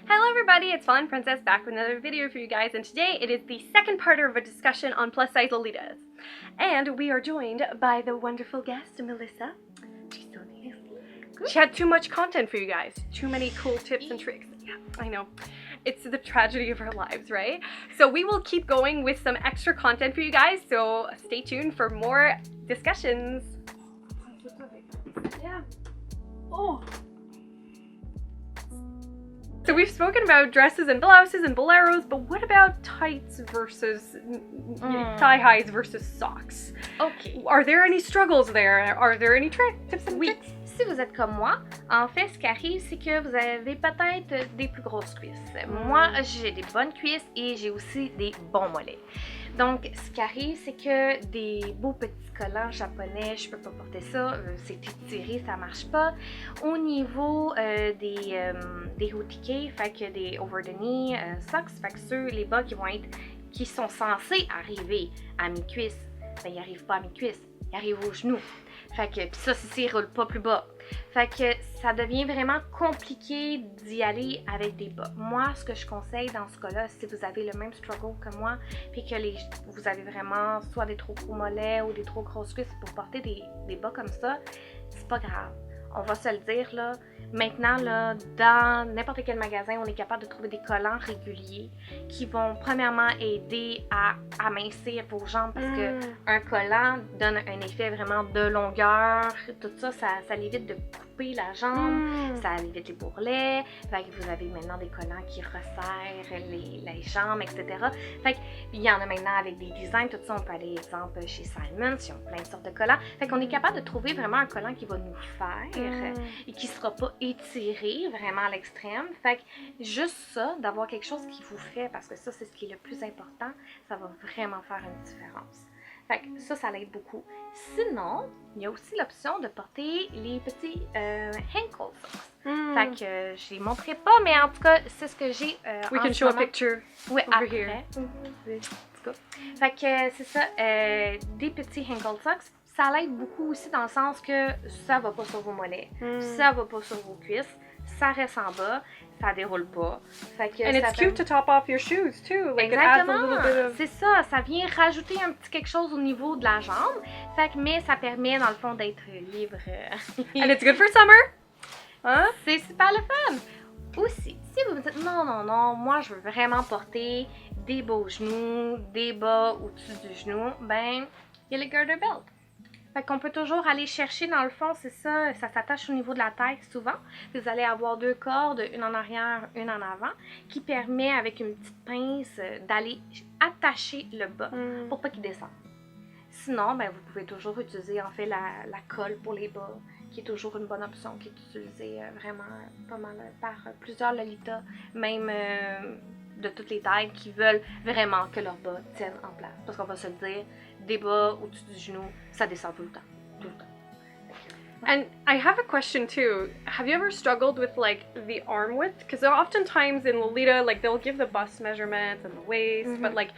Hello everybody, it's Fallen Princess back with another video for you guys, and today it is the second part of a discussion on plus size Lolitas. And we are joined by the wonderful guest, Melissa. She's so nice. She had too much content for you guys. Too many cool tips and tricks. Yeah, I know. It's the tragedy of our lives, right? So we will keep going with some extra content for you guys, so stay tuned for more discussions. Yeah. Oh. So we've spoken about dresses and blouses and boleros, but what about tights versus thigh highs versus socks? Ok. Are there any struggles there? Are there any tips and Oui. tricks? Si vous êtes comme moi, en fait, ce qui arrive, c'est que vous avez peut-être des plus grosses cuisses. Moi, j'ai des bonnes cuisses et j'ai aussi des bons mollets. Donc, ce qui arrive, c'est que des beaux petits collants japonais, je peux pas porter ça, c'est étiré, ça marche pas. Au niveau des hootikei, fait que des over the knee socks, fait que ceux, les bas qui sont censés arriver à mes cuisses, ben ils arrivent pas à mes cuisses, ils arrivent aux genoux. Fait que, pis ça, c'est s'ils roulent pas plus bas. Fait que ça devient vraiment compliqué d'y aller avec des bas. Moi, ce que je conseille dans ce cas-là, si vous avez le même struggle que moi, puis que vous avez vraiment soit des trop gros mollets ou des trop grosses cuisses pour porter des bas comme ça, c'est pas grave. On va se le dire, là. Maintenant, là, dans n'importe quel magasin, on est capable de trouver des collants réguliers qui vont premièrement aider à amincir vos jambes parce que un collant donne un effet vraiment de longueur. Tout ça, ça l'évite de couper la jambe, ça évite les bourrelets. Fait que vous avez maintenant des collants qui resserrent les jambes, etc. Fait qu'il y en a maintenant avec des designs, tout ça. On peut aller, exemple, chez Simons, ils ont plein de sortes de collants. Fait qu'on est capable de trouver vraiment un collant qui va nous faire et qui sera pas étiré vraiment à l'extrême. Fait que juste ça, d'avoir quelque chose qui vous fait, parce que ça, c'est ce qui est le plus important, ça va vraiment faire une différence. Fait que ça l'aide beaucoup. Sinon, il y a aussi l'option de porter les petits ankle socks. Fait que je les montrerai pas, mais en tout cas, c'est ce que j'ai We en can ce show a moment. picture Oui, over après. here. Fait que c'est ça, des petits ankle socks. Ça l'aide beaucoup aussi dans le sens que ça va pas sur vos mollets, ça va pas sur vos cuisses, ça reste en bas, ça déroule pas. Fait que And ça it's cute to top off your shoes too. Like it adds a little bit Exactement, of... c'est ça vient rajouter un petit quelque chose au niveau de la jambe. Fait que, mais ça permet dans le fond d'être libre. And it's good for summer. Hein? C'est super le fun! Aussi, si vous me dites non, moi je veux vraiment porter des beaux genoux, des bas au-dessus du genou, ben, il y a les girder belt. Fait qu'on peut toujours aller chercher dans le fond, c'est ça s'attache au niveau de la tête souvent. Vous allez avoir deux cordes, une en arrière, une en avant, qui permet avec une petite pince d'aller attacher le bas pour pas qu'il descende. Sinon, ben, vous pouvez toujours utiliser en fait la colle pour les bas, qui est toujours une bonne option, qui est utilisée vraiment pas mal par plusieurs Lolitas, même de toutes les tailles qui veulent vraiment que leurs bas tiennent en place. Parce qu'on va se le dire, des bas au-dessus du genou, ça descend tout le temps. Tout le temps. And I have a question too. Have you ever struggled with like the arm width? Because oftentimes in Lolita, like they'll give the bust measurements and the waist, but like,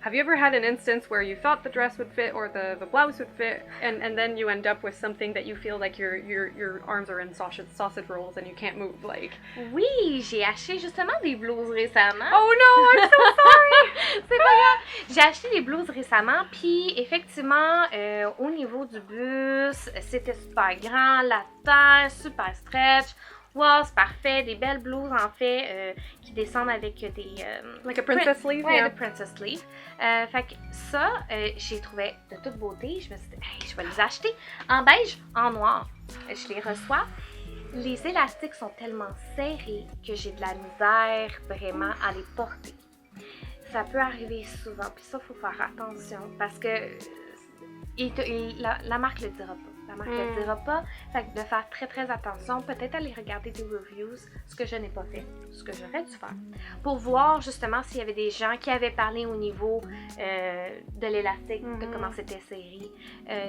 have you ever had an instance where you thought the dress would fit or the blouse would fit, and then you end up with something that you feel like your arms are in sausage rolls and you can't move? Like, Oui, j'ai acheté justement des blouses récemment. oh no, I'm so sorry. C'est pas grave. J'ai acheté des blouses récemment, puis effectivement, au niveau du buste, c'était super grand, la taille, super stretch. Wow, c'est parfait. Des belles blouses, en fait, qui descendent avec des... Like a princess sleeve, ouais, yeah. des princess sleeve. Fait que ça, j'ai trouvé de toute beauté. Je me suis dit, hey, je vais les acheter en beige, en noir. Je les reçois. Les élastiques sont tellement serrés que j'ai de la misère vraiment à les porter. Ça peut arriver souvent, puis ça, il faut faire attention parce que la marque le dira pas. La marque ne le dira pas. Fait que de faire très très attention, peut-être aller regarder des reviews, ce que je n'ai pas fait, ce que j'aurais dû faire, pour voir justement s'il y avait des gens qui avaient parlé au niveau de l'élastique, de comment c'était serré.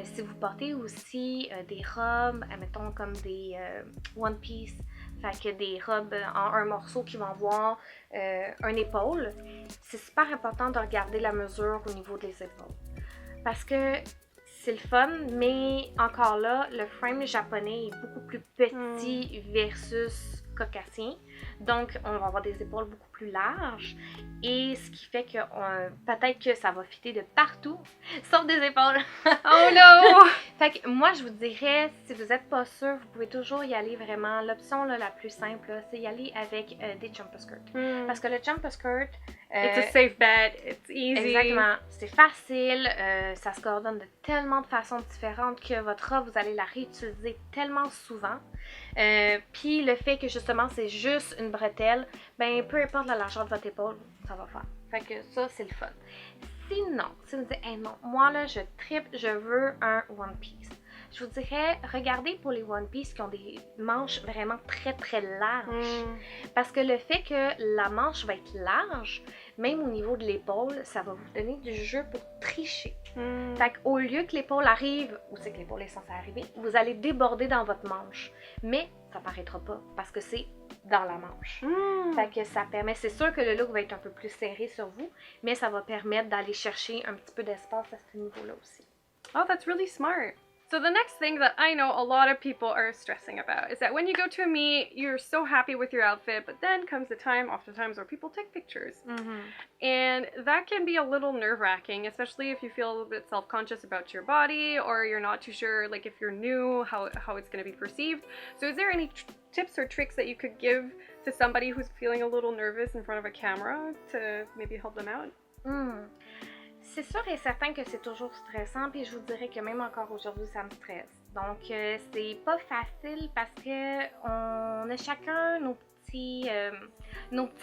Si vous portez aussi des robes, mettons comme des one piece, fait que des robes en un morceau qui vont avoir un épaule, c'est super important de regarder la mesure au niveau des épaules. Parce que c'est le fun, mais encore là, le frame japonais est beaucoup plus petit versus caucasien. Donc, on va avoir des épaules beaucoup plus larges. Et ce qui fait que peut-être que ça va fitter de partout, sauf des épaules. Oh no! Fait que moi, je vous dirais, si vous n'êtes pas sûr, vous pouvez toujours y aller vraiment. L'option la plus simple, c'est y aller avec des jumper skirts. Parce que le jumper skirt... It's a safe bet, it's easy. Exactement. C'est facile, ça se coordonne de tellement de façons différentes que votre robe, vous allez la réutiliser tellement souvent. Puis le fait que justement c'est juste une bretelle, ben peu importe la largeur de votre épaule, ça va faire. Fait que ça, c'est le fun. Sinon, si vous dites, hey non, moi là, je tripe, je veux un One Piece. Je vous dirais, regardez pour les One Piece qui ont des manches vraiment très très larges. Parce que le fait que la manche va être large, même au niveau de l'épaule, ça va vous donner du jeu pour tricher. Fait qu'au lieu que l'épaule arrive, où c'est que l'épaule est censée arriver, vous allez déborder dans votre manche. Mais ça paraîtra pas parce que c'est dans la manche. Fait que ça permet, c'est sûr que le look va être un peu plus serré sur vous, mais ça va permettre d'aller chercher un petit peu d'espace à ce niveau-là aussi. Oh, that's really smart. So the next thing that I know a lot of people are stressing about is that when you go to a meet, you're so happy with your outfit, but then comes the time, oftentimes, where people take pictures. And that can be a little nerve-wracking, especially if you feel a little bit self-conscious about your body, or you're not too sure, like, if you're new, how it's going to be perceived. So is there any tips or tricks that you could give to somebody who's feeling a little nervous in front of a camera to maybe help them out? C'est sûr et certain que c'est toujours stressant, puis je vous dirais que même encore aujourd'hui, ça me stresse. Donc, c'est pas facile parce que on a chacun nos petits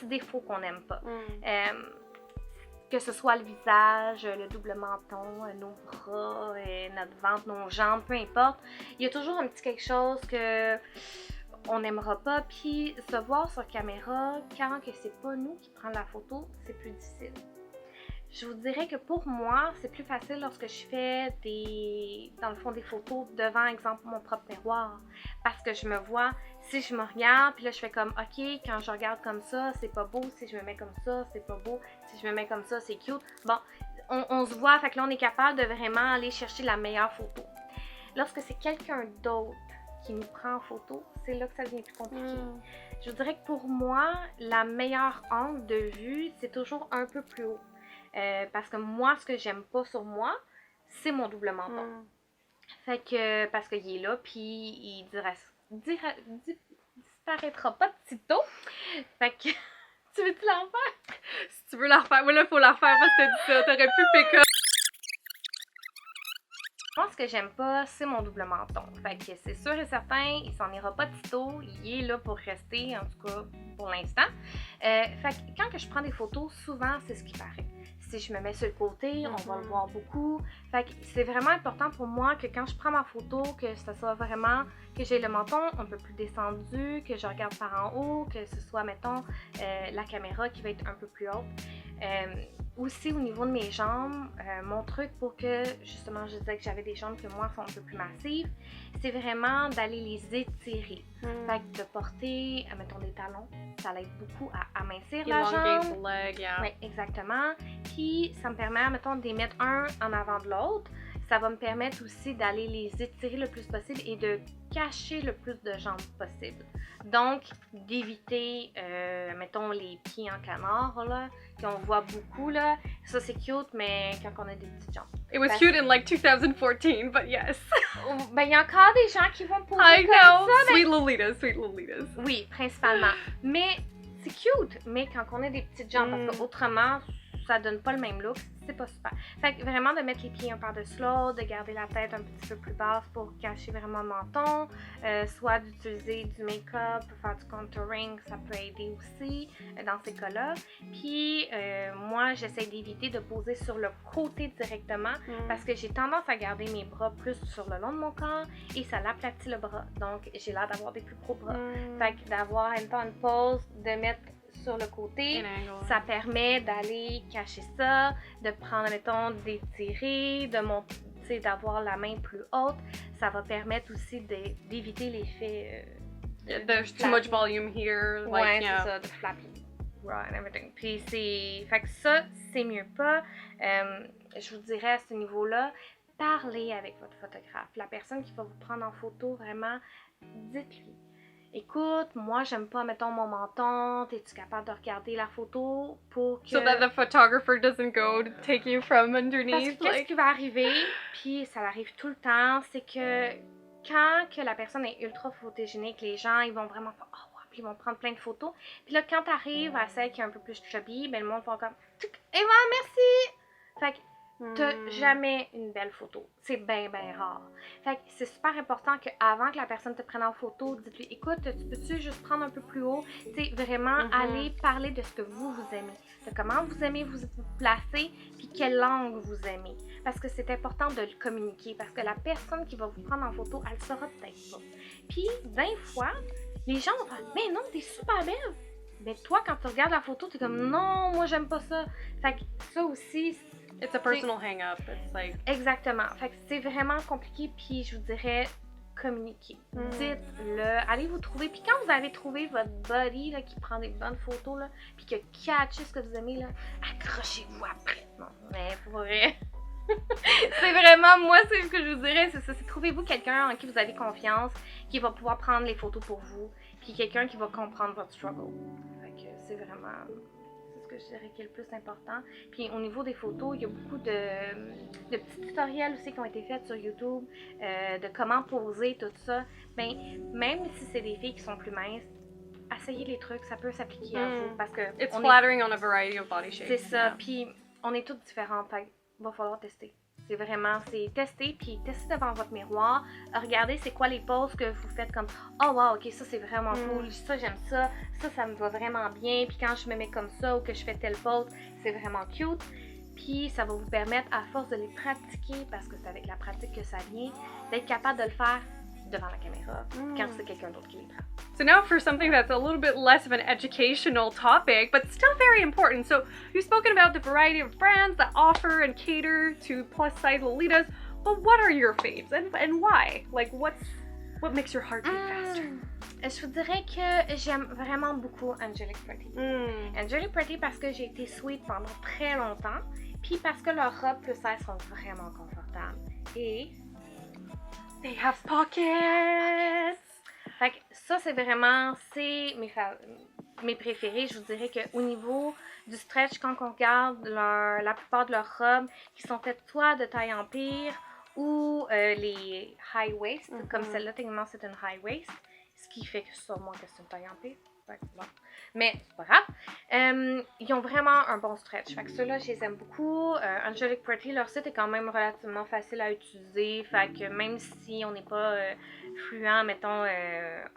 défauts qu'on n'aime pas. Que ce soit le visage, le double menton, nos bras, notre ventre, nos jambes, peu importe. Il y a toujours un petit quelque chose que on n'aimera pas, puis se voir sur caméra quand que c'est pas nous qui prenons la photo, c'est plus difficile. Je vous dirais que pour moi, c'est plus facile lorsque je fais dans le fond des photos devant, exemple, mon propre miroir. Parce que je me vois, si je me regarde, puis là je fais comme, ok, quand je regarde comme ça, c'est pas beau. Si je me mets comme ça, c'est pas beau. Si je me mets comme ça, c'est cute. Bon, on se voit, fait que là on est capable de vraiment aller chercher la meilleure photo. Lorsque c'est quelqu'un d'autre qui nous prend en photo, c'est là que ça devient plus compliqué. Je vous dirais que pour moi, la meilleure angle de vue, c'est toujours un peu plus haut. Parce que moi, ce que j'aime pas sur moi, c'est mon double menton. Fait que, parce qu'il est là, puis il disparaîtra pas de sitôt. Fait que, tu veux-tu la refaire? Si tu veux la refaire, oui là, faut la refaire parce que t'as dit ça, t'aurais pu pick up. Moi, ce que j'aime pas, c'est mon double menton. Fait que c'est sûr et certain, il s'en ira pas de sitôt. Il est là pour rester, en tout cas, pour l'instant. Fait que quand que je prends des photos, souvent, c'est ce qui paraît. Si je me mets sur le côté, on va le voir beaucoup. Fait que c'est vraiment important pour moi que quand je prends ma photo, que ce soit vraiment, que j'ai le menton un peu plus descendu, que je regarde par en haut, que ce soit, mettons, la caméra qui va être un peu plus haute. Aussi au niveau de mes jambes, mon truc pour que, justement, je disais que j'avais des jambes que moi sont un peu plus massives, c'est vraiment d'aller les étirer. Fait que de porter, mettons, des talons, ça l'aide beaucoup à amincir la jambe. The leg, yeah. Oui, exactement. Puis ça me permet, mettons, de les mettre un en avant de l'autre. Ça va me permettre aussi d'aller les étirer le plus possible et de cacher le plus de jambes possible. Donc, d'éviter, mettons, les pieds en canard, là, qu'on voit beaucoup, là. Ça, c'est cute, mais quand on a des petites jambes. It was cute in like 2014, but yes. Ben, il y a encore des gens qui vont poser I comme know. ça. Sweet Lolitas, sweet Lolitas. Oui, principalement. Mais c'est cute, mais quand on a des petites jambes, parce qu'autrement, ça donne pas le même look, c'est pas super. Fait que vraiment de mettre les pieds un par-dessus l'autre, de garder la tête un petit peu plus basse pour cacher vraiment le menton, soit d'utiliser du make-up pour faire du contouring, ça peut aider aussi dans ces cas-là. Puis moi, j'essaie d'éviter de poser sur le côté directement parce que j'ai tendance à garder mes bras plus sur le long de mon corps et ça l'aplatit le bras. Donc j'ai l'air d'avoir des plus gros bras. Fait que d'avoir une pose, de mettre sur le côté, ça permet d'aller cacher ça, de prendre, mettons, d'étirer, de monter, d'avoir la main plus haute. Ça va permettre aussi d'éviter l'effet There's too much volume here. Like, ouais, yeah. c'est ça, de flappy and everything. Puis c'est... Fait que ça, c'est mieux pas. Je vous dirais à ce niveau-là, parlez avec votre photographe. La personne qui va vous prendre en photo, vraiment, dites-lui. écoute, moi j'aime pas, mettons, mon menton, es-tu capable de regarder la photo pour que... So that the photographer doesn't go to take you from Parce underneath, que qu'est-ce qui va arriver, puis ça arrive tout le temps, c'est que quand que la personne est ultra photogénique, les gens, ils vont vraiment faire « Oh, wow! » Puis ils vont prendre plein de photos. Puis là, quand t'arrives à celle qui est un peu plus chubby, ben le monde va comme « Et voilà, merci! » Fait que t'as jamais une belle photo. C'est bien, bien rare. Fait que c'est super important qu'avant que la personne te prenne en photo, dites-lui « Écoute, tu peux-tu juste prendre un peu plus haut? » Tu sais, vraiment aller parler de ce que vous aimez, de comment vous aimez vous placer, puis quelle langue vous aimez. Parce que c'est important de le communiquer, parce que la personne qui va vous prendre en photo, elle le saura peut-être pas. Puis, 20 fois, les gens vont faire « Mais non, t'es super belle! » Mais toi, quand tu regardes la photo, t'es comme « Non, moi j'aime pas ça! » Fait que ça aussi... It's a personal hang-up. It's like... Exactement. Fait que c'est vraiment compliqué, puis je vous dirais communiquer. Dites-le, allez vous trouver. Puis quand vous avez trouvé votre buddy là, qui prend des bonnes photos, là, puis qui a catché ce que vous aimez, là, accrochez-vous après. Non, mais pour vrai... c'est vraiment, moi, c'est ce que je vous dirais, c'est ça. C'est trouvez-vous quelqu'un en qui vous avez confiance, qui va pouvoir prendre les photos pour vous, puis quelqu'un qui va comprendre votre struggle. Fait que c'est vraiment... que je dirais qui est le plus important. Puis au niveau des photos, il y a beaucoup de petits tutoriels aussi qui ont été faits sur YouTube, de comment poser, tout ça. Ben, même si c'est des filles qui sont plus minces, essayez les trucs, ça peut s'appliquer à vous. Parce que It's flattering on a variety of body shapes. C'est ça, puis on est toutes différentes, fait va falloir tester. C'est vraiment, c'est tester, puis tester devant votre miroir, regardez c'est quoi les poses que vous faites comme « Oh wow, ok, ça c'est vraiment cool, ça j'aime ça, ça me va vraiment bien, puis quand je me mets comme ça ou que je fais telle pose, c'est vraiment cute. » Puis ça va vous permettre, à force de les pratiquer, parce que c'est avec la pratique que ça vient, d'être capable de le faire devant la caméra, quand c'est quelqu'un d'autre qui les prend. So now for something that's a little bit less of an educational topic, but still very important. So you've spoken about the variety of brands that offer and cater to plus size Lolitas, but what are your faves and why? Like what makes your heart beat faster? Je vous dirais que j'aime vraiment beaucoup Angelic Pretty. Angelic Pretty parce que j'ai été sweet pendant très longtemps, puis parce que leurs robes plus size sont vraiment confortables. Et they have pockets! Fait que ça, c'est vraiment, c'est mes préférés. Je vous dirais qu'au niveau du stretch, quand on regarde la plupart de leurs robes, qui sont faites soit de taille empire ou les high waist, comme celle-là, techniquement, c'est une high waist, ce qui fait que sûrement que c'est une taille empire. Bon. Mais c'est pas grave. Ils ont vraiment un bon stretch. Fait que ceux-là, je les aime beaucoup. Angelic Pretty, leur site est quand même relativement facile à utiliser. Fait que même si on n'est pas fluent, mettons,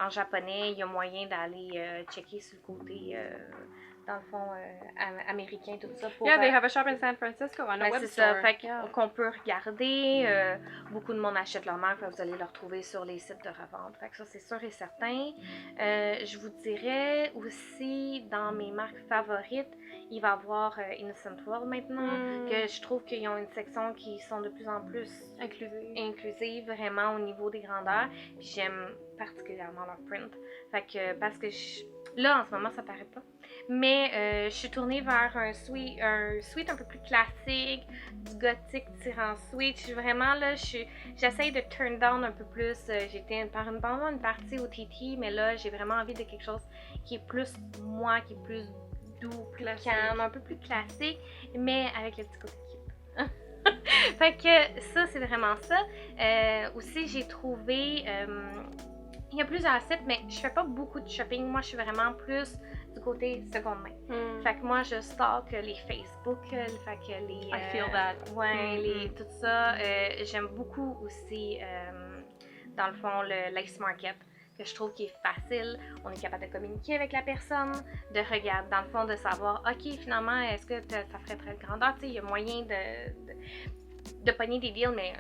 en japonais, il y a moyen d'aller checker sur le côté, dans le fond, américain, tout ça. Pour, yeah, they have a shop in San Francisco on a web c'est store. ça. Fait qu'on peut regarder. Beaucoup de monde achète leur marque. Vous allez le retrouver sur les sites de revente. Fait que ça, c'est sûr et certain. Je vous dirais aussi, dans mes marques favorites, il va y avoir Innocent World maintenant, que je trouve qu'ils ont une section qui sont de plus en plus inclusive vraiment au niveau des grandeurs. Puis j'aime particulièrement leur print. Fait que, parce que là, en ce moment, ça paraît pas. Mais je suis tournée vers un sweat un peu plus classique, du gothique tirant sweat. Je suis vraiment là, j'essaye de turn down un peu plus. J'étais pendant une partie au TT, mais là, j'ai vraiment envie de quelque chose qui est plus moi, qui est plus doux, plus calme, un peu plus classique, mais avec le petit côté cute. Fait que ça, c'est vraiment ça. Aussi, j'ai trouvé... il y a plusieurs sites, mais je fais pas beaucoup de shopping. Moi, je suis vraiment plus du côté seconde main. Fait que moi, je stalk les Facebook, fait que les... I feel that. Ouais, tout ça. J'aime beaucoup aussi, dans le fond, le Lace Market, que je trouve qui est facile. On est capable de communiquer avec la personne, de regarder, dans le fond, de savoir, OK, finalement, est-ce que ça ferait très grandeur? Tu sais, il y a moyen de pogner des deals, mais...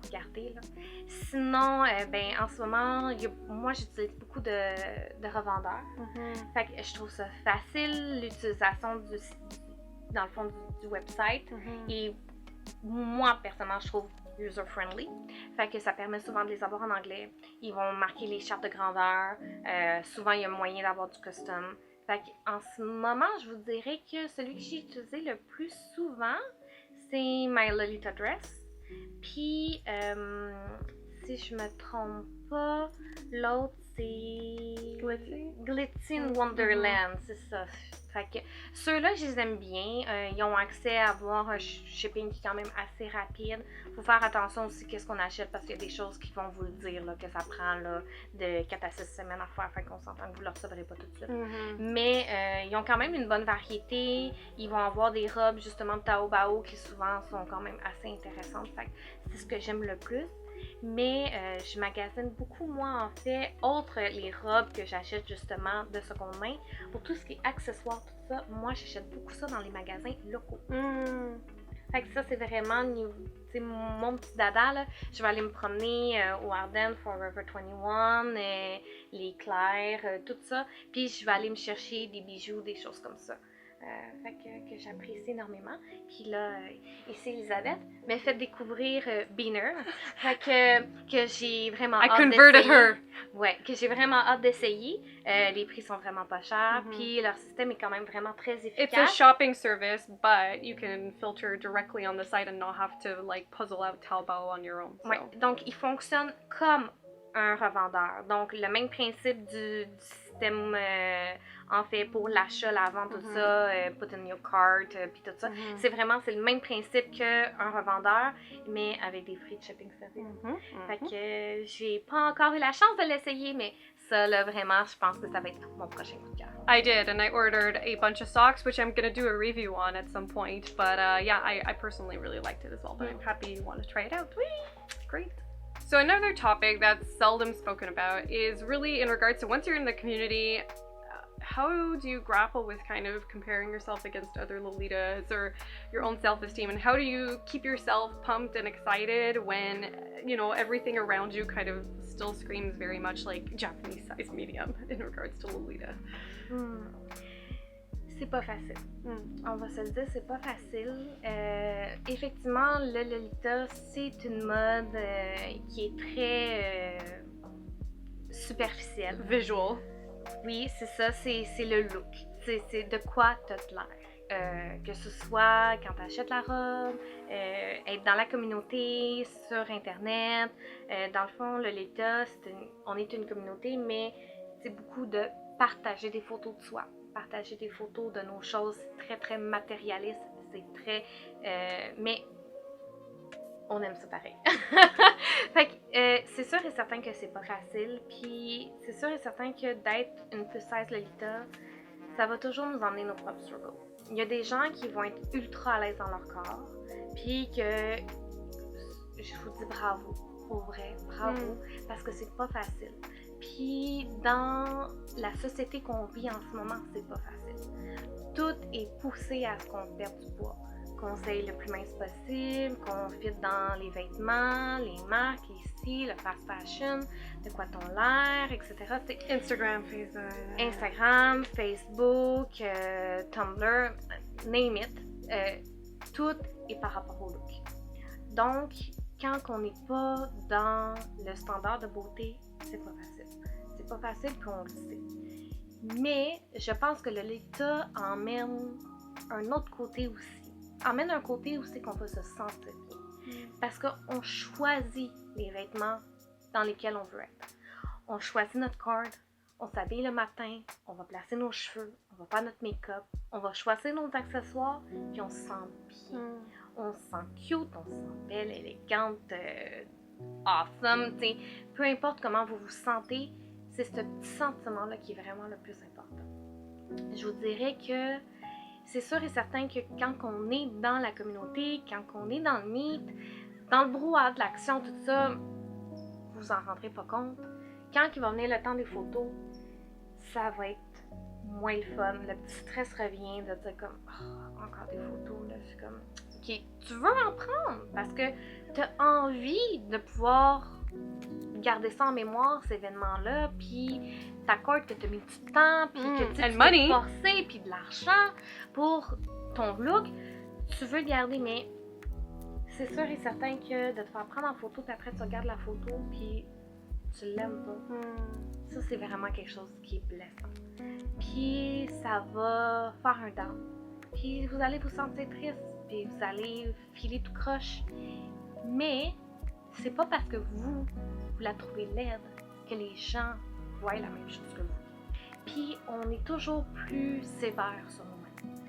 regarder là. Sinon, ben en ce moment, moi j'utilise beaucoup de revendeurs. Fait que je trouve ça facile, l'utilisation dans le fond du website. Et moi, personnellement, je trouve user-friendly. Fait que ça permet souvent de les avoir en anglais. Ils vont marquer les chartes de grandeur. Souvent, il y a moyen d'avoir du custom. Fait qu'en ce moment, je vous dirais que celui que j'ai utilisé le plus souvent, c'est My Lolita Dress. Puis, si je me trompe pas, l'autre c'est Glitzy? Wonderland, c'est ça. Fait que ceux-là, je les aime bien. Ils ont accès à avoir un shipping qui est quand même assez rapide. Faut faire attention aussi qu'est-ce qu'on achète parce qu'il y a des choses qui vont vous le dire, là, que ça prend là, de 4 à 6 semaines à faire. Fait qu'on s'entend que vous ne le recevrez pas tout de suite. Mais ils ont quand même une bonne variété. Ils vont avoir des robes justement de Taobao qui souvent sont quand même assez intéressantes. Fait que c'est ce que j'aime le plus. Mais je magasine beaucoup moins en fait, autre les robes que j'achète justement de seconde main. Pour tout ce qui est accessoires, tout ça, moi j'achète beaucoup ça dans les magasins locaux. Fait que ça c'est vraiment mon petit dada là. Je vais aller me promener au Ardennes, Forever 21, les Clairs, tout ça. Puis je vais aller me chercher des bijoux, des choses comme ça. Fait que j'apprécie énormément. Puis là, ici Elisabeth m'a fait découvrir Beaner. Fait que j'ai vraiment hâte d'essayer. Ouais, que j'ai vraiment hâte d'essayer. Les prix sont vraiment pas chers. Puis leur système est quand même vraiment très efficace. It's a shopping service, but you can filter directly on the site and not have to like puzzle out Taobao on your own. So. Ouais, donc il fonctionne comme un revendeur. Donc le même principe du système en fait pour l'achat, la vente, tout ça, put in your cart, puis tout ça. C'est le même principe qu'un revendeur, mais avec des free shipping service. Fait que j'ai pas encore eu la chance de l'essayer, mais ça là vraiment, je pense que ça va être mon prochain coup de cœur. I did, and I ordered a bunch of socks, which I'm gonna do a review on at some point. But yeah, I personally really liked it as well. But I'm happy you want to try it out. Whee! Great. So another topic that's seldom spoken about is really in regards to once you're in the community, how do you grapple with kind of comparing yourself against other Lolitas or your own self-esteem, and how do you keep yourself pumped and excited when, you know, everything around you kind of still screams very much like Japanese size medium in regards to Lolita? C'est pas facile. On va se le dire, c'est pas facile. Effectivement, le Lolita, c'est une mode qui est très superficielle. Visual. Oui, c'est ça, c'est le look. C'est de quoi t'as de l'air. Que ce soit quand t'achètes la robe, être dans la communauté, sur Internet. Dans le fond, le Lolita, on est une communauté, mais c'est beaucoup de partager des photos de soi. Partager des photos de nos choses, c'est très très matérialiste, c'est très... mais on aime ça pareil. Fait que c'est sûr et certain que c'est pas facile, puis c'est sûr et certain que d'être une plus size Lolita, ça va toujours nous emmener nos propres struggles. Il y a des gens qui vont être ultra à l'aise dans leur corps, puis que je vous dis bravo, pour vrai, bravo, parce que c'est pas facile. Puis dans la société qu'on vit en ce moment, c'est pas facile. Tout est poussé à ce qu'on perde du poids, qu'on soit le plus mince possible, qu'on fit dans les vêtements, les marques, ici, le fast fashion, de quoi t'on l'air, etc. Instagram, Facebook, Tumblr, name it. Tout est par rapport au look. Donc, quand on n'est pas dans le standard de beauté, c'est pas facile. C'est pas facile qu'on le sait. Mais je pense que le Lolita emmène un autre côté aussi. Emmène un côté aussi qu'on va se sentir bien. Parce qu'on choisit les vêtements dans lesquels on veut être. On choisit notre corps, on s'habille le matin, on va placer nos cheveux, on va faire notre make-up, on va choisir nos accessoires, puis on se sent bien. On se sent cute, on se sent belle, élégante, awesome, t'sais. Peu importe comment vous vous sentez, c'est ce petit sentiment-là qui est vraiment le plus important. Je vous dirais que c'est sûr et certain que quand on est dans la communauté, quand on est dans le meet, dans le brouhaha de l'action, tout ça, vous en rendrez pas compte. Quand il va venir le temps des photos, ça va être moins le fun. Le petit stress revient de dire comme oh, encore des photos, là, c'est comme ok, tu veux en prendre parce que tu as envie de pouvoir garder ça en mémoire, ces événements-là, puis t'accordes que tu as mis du temps, puis que tu t'es forcé, puis de l'argent pour ton look, tu veux le garder, mais c'est sûr et certain que de te faire prendre en photo, puis après tu regardes la photo, puis tu l'aimes pas. Ça, c'est vraiment quelque chose qui est blessant. Puis ça va faire un down. Puis vous allez vous sentir triste, puis vous allez filer tout croche. Mais c'est pas parce que vous la trouvez laide que les gens voient la même chose que vous. Puis on est toujours plus sévère sur nous-mêmes.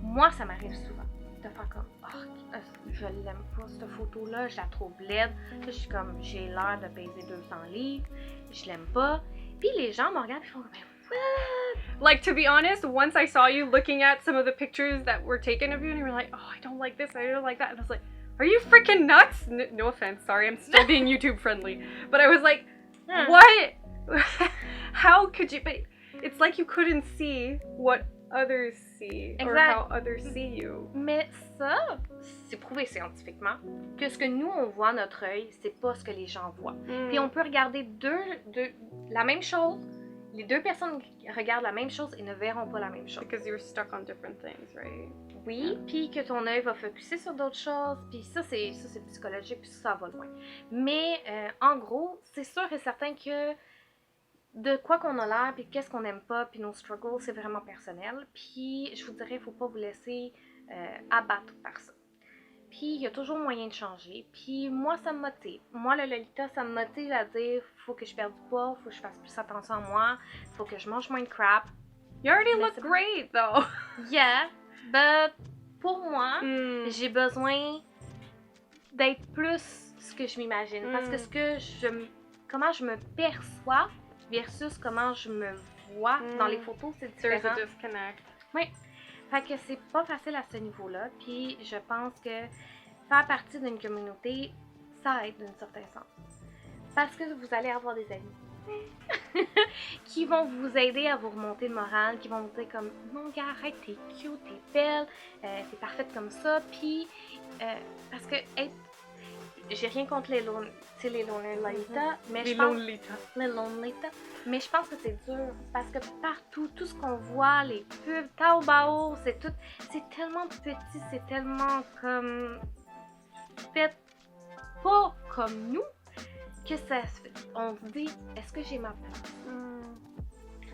Moi, ça m'arrive souvent de faire comme oh, je l'aime pas cette photo-là, je la trouve laide. Là, je suis comme j'ai l'air de peser 200 livres, je l'aime pas. Puis les gens me regardent et font what? Like, to be honest, once I saw you looking at some of the pictures that were taken of you, and you were like, oh, I don't like this, I don't like that. And I was like, are you freaking nuts? No offense, sorry, I'm still being YouTube friendly. But I was like, what? How could you? But it's like you couldn't see what others see or how others see you. Mais ça, c'est prouvé scientifiquement que ce que nous on voit à notre œil, c'est pas ce que les gens voient. Puis on peut regarder la même chose. Les deux personnes regardent la même chose et ne verront pas la même chose. Because you're stuck on different things, right? Oui, puis que ton œil va focuser sur d'autres choses, puis ça c'est psychologique, puis ça va loin. Mais en gros, c'est sûr et certain que de quoi qu'on a l'air, puis qu'est-ce qu'on n'aime pas, puis nos struggles, c'est vraiment personnel. Puis je vous dirais, il faut pas vous laisser abattre par ça. Puis il y a toujours moyen de changer. Puis moi, ça me motive. Moi, le Lolita, ça me motive à dire faut que je perde du poids, faut que je fasse plus attention à moi, faut que je mange moins de crap. You already look great, though. Yeah, but pour moi, j'ai besoin d'être plus ce que je m'imagine. Parce que comment je me perçois versus comment je me vois dans les photos, c'est différent. There's a disconnect. Oui. Fait que c'est pas facile à ce niveau-là, puis je pense que faire partie d'une communauté, ça aide d'une certaine sens. Parce que vous allez avoir des amis qui vont vous aider à vous remonter le moral, qui vont vous dire comme « Non, gars, arrête, t'es cute, t'es belle, t'es parfaite comme ça », puis parce que j'ai rien contre les Lonely Lolita, mais je pense... Les Lolita. Mais je pense que c'est dur, parce que partout, tout ce qu'on voit, les pubs, Taobao, c'est tellement petit, c'est tellement comme... fait pas comme nous, que on se dit, est-ce que j'ai ma place?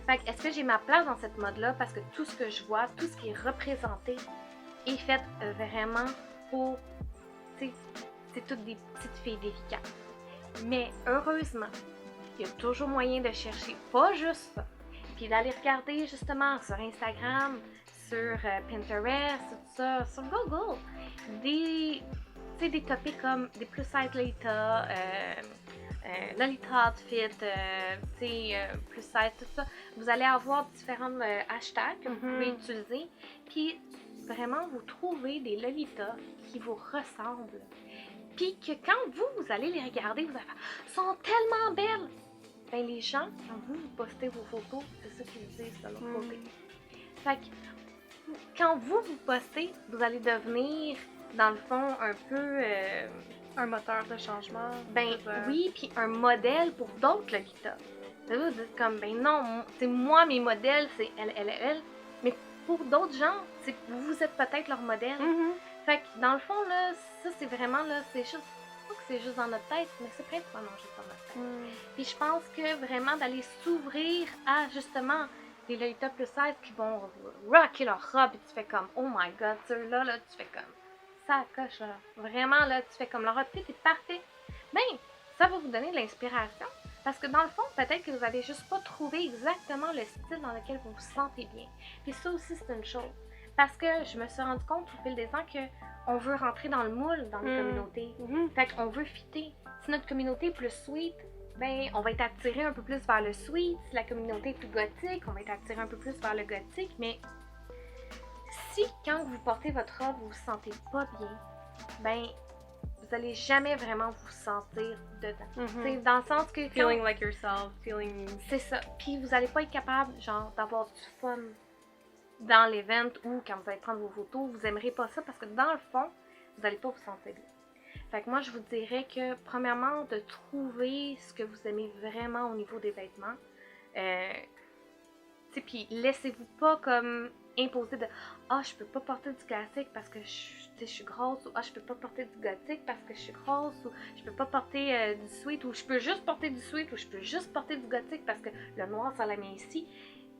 Fait que, est-ce que j'ai ma place dans cette mode-là? Parce que tout ce que je vois, tout ce qui est représenté, est fait vraiment pour... C'est toutes des petites filles délicates. Mais heureusement, il y a toujours moyen de chercher pas juste ça. Puis d'aller regarder justement sur Instagram, sur Pinterest, tout ça, sur Google, des topics comme des plus size Lolita, Lolita outfit, plus size, tout ça. Vous allez avoir différents hashtags que vous pouvez utiliser. Puis vraiment, vous trouvez des Lolitas qui vous ressemblent. Puis que quand vous allez les regarder, vous allez faire « sont tellement belles !» Ben les gens, quand vous postez vos photos, c'est ça qu'ils disent de l'autre côté. Fait que quand vous postez, vous allez devenir, dans le fond, un peu... un moteur de changement. Ben oui, puis un modèle pour d'autres Lolitas. Vous dites comme, ben non, c'est moi mes modèles, c'est elle. Mais pour d'autres gens, vous êtes peut-être leur modèle. Fait que dans le fond, là, ça c'est vraiment, là, c'est juste, pas que c'est juste dans notre tête, mais c'est principalement juste dans notre tête. Puis je pense que vraiment d'aller s'ouvrir à, justement, les Lolita plus 16 qui vont rocker leur robe et tu fais comme, oh my god, ceux-là, là, tu fais comme, ça coche, là. Vraiment, là, tu fais comme, leur outfit est parfait. Ben, ça va vous donner de l'inspiration. Parce que dans le fond, peut-être que vous n'allez juste pas trouver exactement le style dans lequel vous vous sentez bien. Puis ça aussi, c'est une chose. Parce que je me suis rendu compte au fil des ans qu'on veut rentrer dans le moule dans les communautés. Fait qu'on veut fitter. Si notre communauté est plus sweet, ben on va être attiré un peu plus vers le sweet. Si la communauté est plus gothique, on va être attiré un peu plus vers le gothique. Mais si quand vous portez votre robe, vous vous sentez pas bien, ben vous allez jamais vraiment vous sentir dedans. C'est dans le sens que... Feeling like yourself, feeling... C'est ça. Puis vous allez pas être capable, genre, d'avoir du fun dans l'event ou quand vous allez prendre vos photos, vous aimerez pas ça parce que dans le fond, vous n'allez pas vous sentir bien. Fait que moi, je vous dirais que, premièrement, de trouver ce que vous aimez vraiment au niveau des vêtements. Puis laissez-vous pas comme imposer de « Ah, je peux pas porter du classique parce que je suis grosse » ou « Ah, je peux pas porter du gothique parce que je suis grosse » ou « Je peux pas porter du sweat » ou « Je peux juste porter du sweat » ou « Je peux juste porter du gothique parce que le noir, ça la met ici. »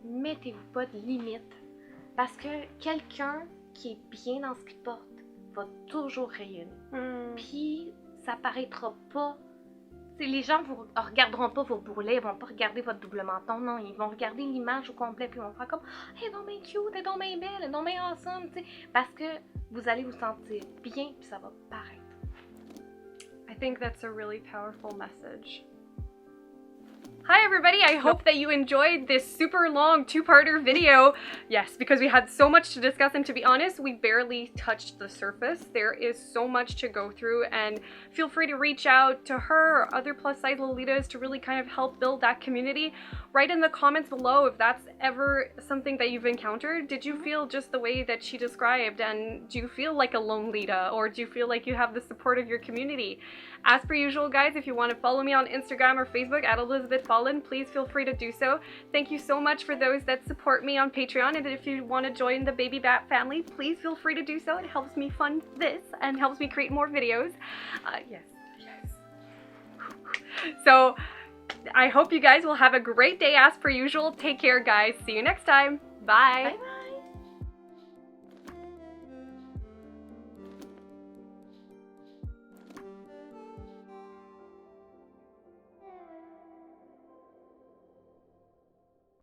Mettez-vous pas de limite. Parce que quelqu'un qui est bien dans ce qu'il porte va toujours rayonner. Puis ça paraîtra pas. T'sais, les gens vous regarderont pas vos bourrelets, ils vont pas regarder votre double menton, non, ils vont regarder l'image au complet puis ils vont faire comme « Elle est donc bien cute, elle est donc bien belle, elle est donc bien awesome », tu sais, parce que vous allez vous sentir bien puis ça va paraître. I think that's a really powerful message. Hi everybody, I hope that you enjoyed this super long two-parter video. Yes, because we had so much to discuss, and to be honest, we barely touched the surface. There is so much to go through, and feel free to reach out to her or other plus-size Lolitas to really kind of help build that community. Write in the comments below if that's ever something that you've encountered. Did you feel just the way that she described, and do you feel like a lone Lita, or do you feel like you have the support of your community? As per usual, guys, if you want to follow me on Instagram or Facebook at Elizabeth Fallen, please feel free to do so. Thank you so much for those that support me on Patreon, and if you want to join the Baby Bat family, please feel free to do so. It helps me fund this and helps me create more videos. Yes. So, I hope you guys will have a great day as per usual. Take care, guys. See you next time. Bye. Bye.